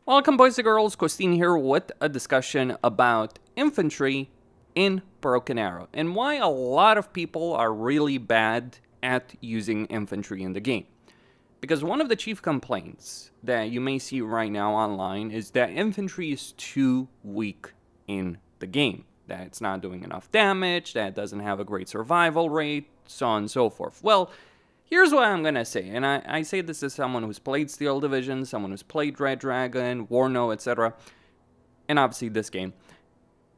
Welcome boys and girls, Costin here with a discussion about infantry in Broken Arrow and why a lot of people are really bad at using infantry in the game. Because one of the chief complaints that you may see right now online is that infantry is too weak in the game. That it's not doing enough damage, that it doesn't have a great survival rate, so on and so forth. Well, here's what I'm going to say, and I say this as someone who's played Steel Division, someone who's played Red Dragon, Warno, etc., and obviously this game.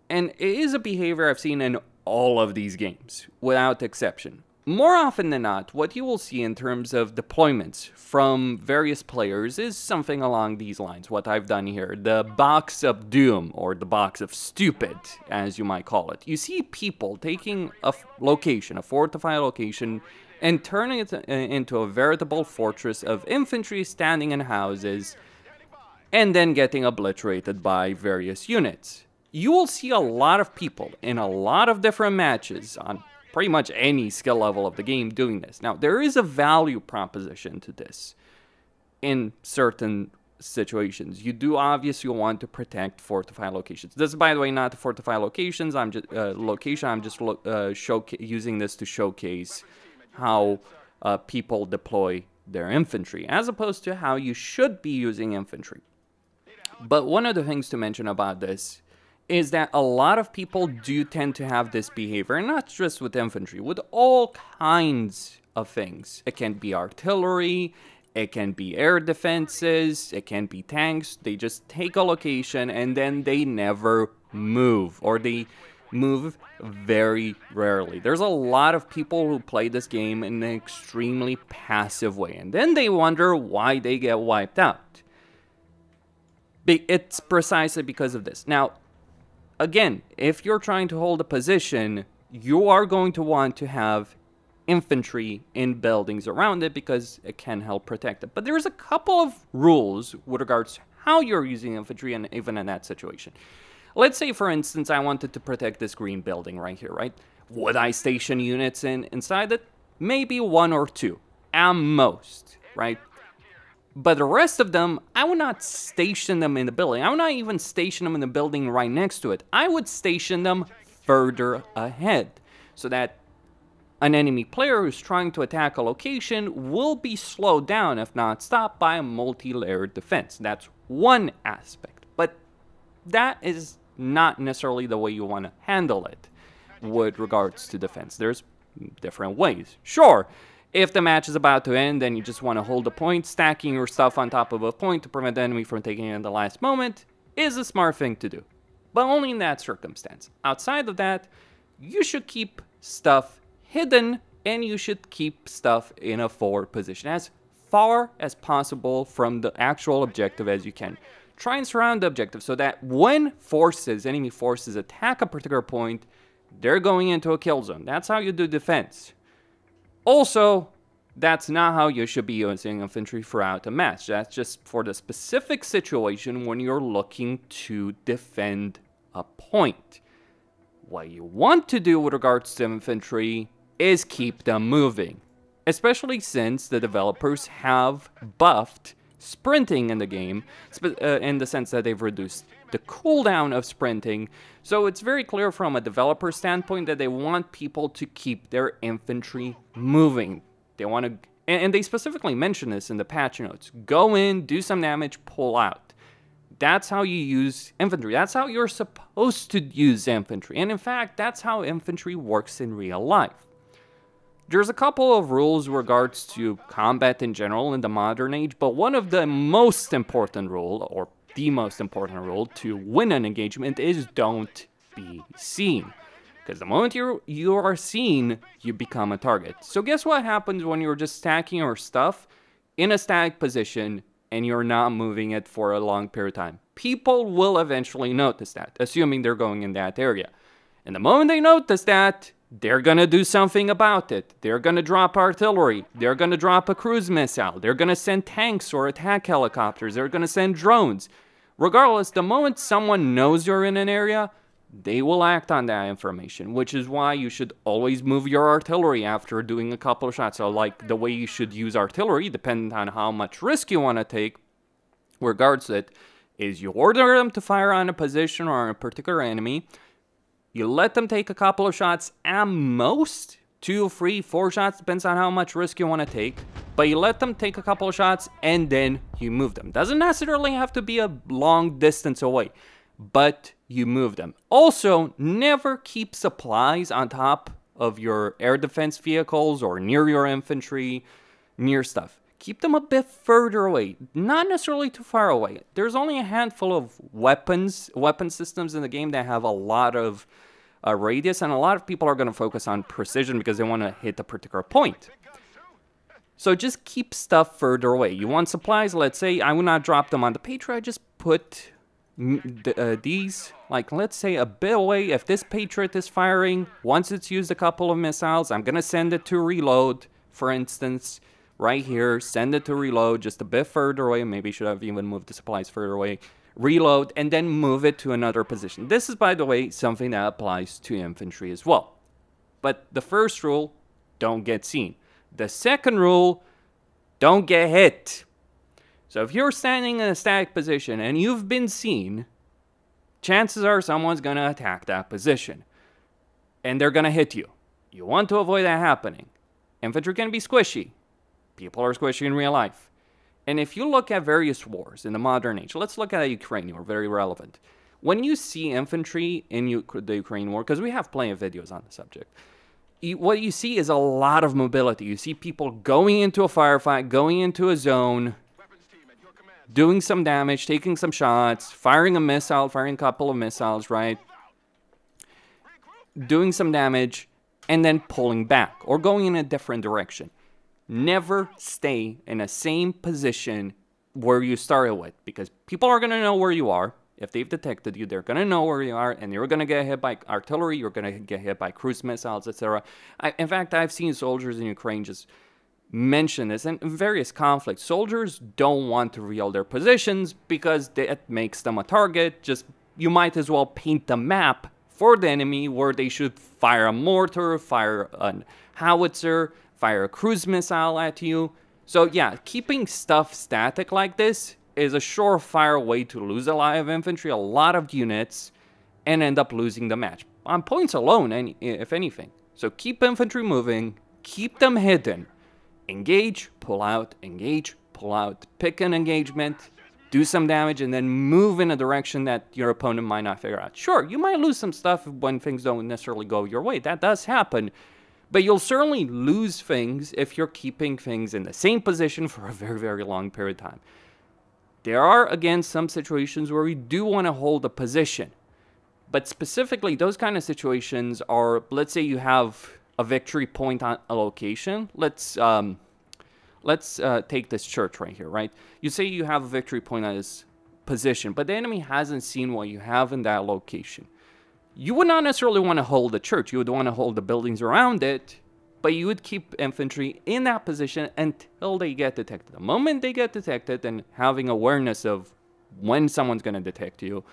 And it is a behavior I've seen in all of these games, without exception. More often than not, what you will see in terms of deployments from various players is something along these lines, what I've done here. The box of doom, or the box of stupid, as you might call it. You see people taking a location, a fortified location, and turning it into a veritable fortress of infantry standing in houses, and then getting obliterated by various units. You will see a lot of people in a lot of different matches on pretty much any skill level of the game doing this. Now, there is a value proposition to this in certain situations. You do obviously want to protect fortified locations. This is, by the way, not the fortified locations. I'm just using this to showcase how people deploy their infantry, as opposed to how you should be using infantry. But one of the things to mention about this is that a lot of people do tend to have this behavior, and not just with infantry, with all kinds of things. It can be artillery, it can be air defenses, it can be tanks. They just take a location and then they never move, or they move very rarely. There's a lot of people who play this game in an extremely passive way, and then they wonder why they get wiped out. It's precisely because of this. Now, again, if you're trying to hold a position, you are going to want to have infantry in buildings around it because it can help protect it. But there's a couple of rules with regards to how you're using infantry, and even in that situation. Let's say, for instance, I wanted to protect this green building right here, right? Would I station units inside it? Maybe one or two, at most, right? But the rest of them, I would not station them in the building. I would not even station them in the building right next to it. I would station them further ahead, so that an enemy player who's trying to attack a location will be slowed down, if not stopped, by a multi-layered defense. That's one aspect. But that is not necessarily the way you want to handle it with regards to defense. There's different ways. Sure, if the match is about to end and you just want to hold a point, stacking your stuff on top of a point to prevent the enemy from taking it in the last moment is a smart thing to do. But only in that circumstance. Outside of that, you should keep stuff hidden, and you should keep stuff in a forward position as far as possible from the actual objective as you can. Try and surround the objective so that when enemy forces attack a particular point, they're going into a kill zone. That's how you do defense. Also, that's not how you should be using infantry throughout a match. That's just for the specific situation when you're looking to defend a point. What you want to do with regards to infantry is keep them moving, especially since the developers have buffed sprinting in the game, in the sense that they've reduced the cooldown of sprinting. So it's very clear from a developer standpoint that they want people to keep their infantry moving. They want to, and they specifically mention this in the patch notes, go in, do some damage, pull out. That's how you use infantry. That's how you're supposed to use infantry. And in fact, that's how infantry works in real life. There's a couple of rules in regards to combat in general in the modern age, but one of the most important rule, or the most important rule to win an engagement, is don't be seen. Because the moment you are seen, you become a target. So guess what happens when you're just stacking your stuff in a static position and you're not moving it for a long period of time? People will eventually notice that, assuming they're going in that area. And the moment they notice that, they're going to do something about it. They're going to drop artillery. They're going to drop a cruise missile. They're going to send tanks or attack helicopters. They're going to send drones. Regardless, the moment someone knows you're in an area, they will act on that information, which is why you should always move your artillery after doing a couple of shots. So like the way you should use artillery, depending on how much risk you want to take, regards to it, is you order them to fire on a position or on a particular enemy. You let them take a couple of shots at most, 2, 3, 4 shots, depends on how much risk you want to take. But you let them take a couple of shots and then you move them. Doesn't necessarily have to be a long distance away, but you move them. Also, never keep supplies on top of your air defense vehicles or near your infantry, near stuff. Keep them a bit further away, not necessarily too far away. There's only a handful of weapon systems in the game that have a lot of radius, and a lot of people are going to focus on precision because they want to hit a particular point. So just keep stuff further away. You want supplies, let's say, I would not drop them on the Patriot, I just put these, like, let's say a bit away. If this Patriot is firing, once it's used a couple of missiles, I'm going to send it to reload, for instance, right here, send it to reload just a bit further away. Maybe should have even moved the supplies further away. Reload, and then move it to another position. This is, by the way, something that applies to infantry as well. But the first rule, don't get seen. The second rule, don't get hit. So if you're standing in a static position and you've been seen, chances are someone's going to attack that position. And they're going to hit you. You want to avoid that happening. Infantry can be squishy. People are squishy in real life. And if you look at various wars in the modern age, let's look at the Ukraine war, very relevant. When you see infantry in the Ukraine war, because we have plenty of videos on the subject, what you see is a lot of mobility. You see people going into a firefight, going into a zone, doing some damage, taking some shots, firing a missile, firing a couple of missiles, right? Doing some damage, and then pulling back, or going in a different direction. Never stay in the same position where you started with, because people are going to know where you are. If they've detected you, they're going to know where you are, and you're going to get hit by artillery, you're going to get hit by cruise missiles, etc. In fact, I've seen soldiers in Ukraine just mention this, and in various conflicts, soldiers don't want to reveal their positions because it makes them a target. Just, you might as well paint the map for the enemy where they should fire a mortar, fire a howitzer, fire a cruise missile at you. So yeah, keeping stuff static like this is a surefire way to lose a lot of infantry, a lot of units, and end up losing the match. On points alone, if anything. So keep infantry moving, keep them hidden. Engage, pull out, pick an engagement, do some damage, and then move in a direction that your opponent might not figure out. Sure, you might lose some stuff when things don't necessarily go your way. That does happen. But you'll certainly lose things if you're keeping things in the same position for a very, very long period of time. There are, again, some situations where we do want to hold a position. But specifically, those kind of situations are, let's say you have a victory point on a location. Let's take this church right here, right? You say you have a victory point on this position, but the enemy hasn't seen what you have in that location. You would not necessarily want to hold the church. You would want to hold the buildings around it, but you would keep infantry in that position until they get detected. The moment they get detected, and having awareness of when someone's going to detect you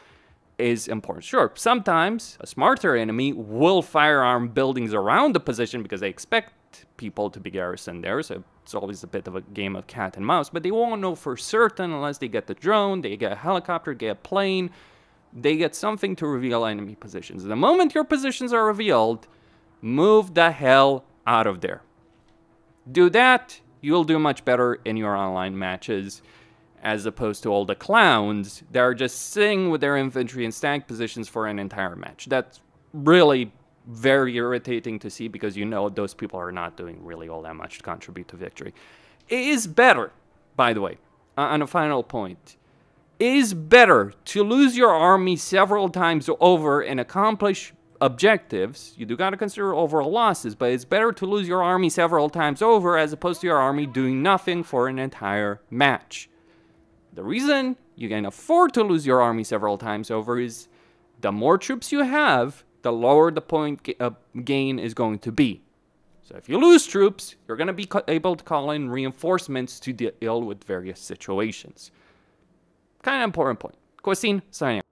is important. Sure, sometimes a smarter enemy will firearm buildings around the position because they expect people to be garrisoned there, so it's always a bit of a game of cat and mouse, but they won't know for certain unless they get the drone, they get a helicopter, get a plane, they get something to reveal enemy positions. The moment your positions are revealed, move the hell out of there. Do that, you'll do much better in your online matches, as opposed to all the clowns that are just sitting with their infantry in static positions for an entire match. That's really very irritating to see because you know those people are not doing really all that much to contribute to victory. It is better, by the way, on a final point, it is better to lose your army several times over and accomplish objectives. You do got to consider overall losses, but it's better to lose your army several times over as opposed to your army doing nothing for an entire match. The reason you can afford to lose your army several times over is the more troops you have, the lower the point gain is going to be. So if you lose troops, you're going to be able to call in reinforcements to deal with various situations. Kind of important point. Christine, signing out.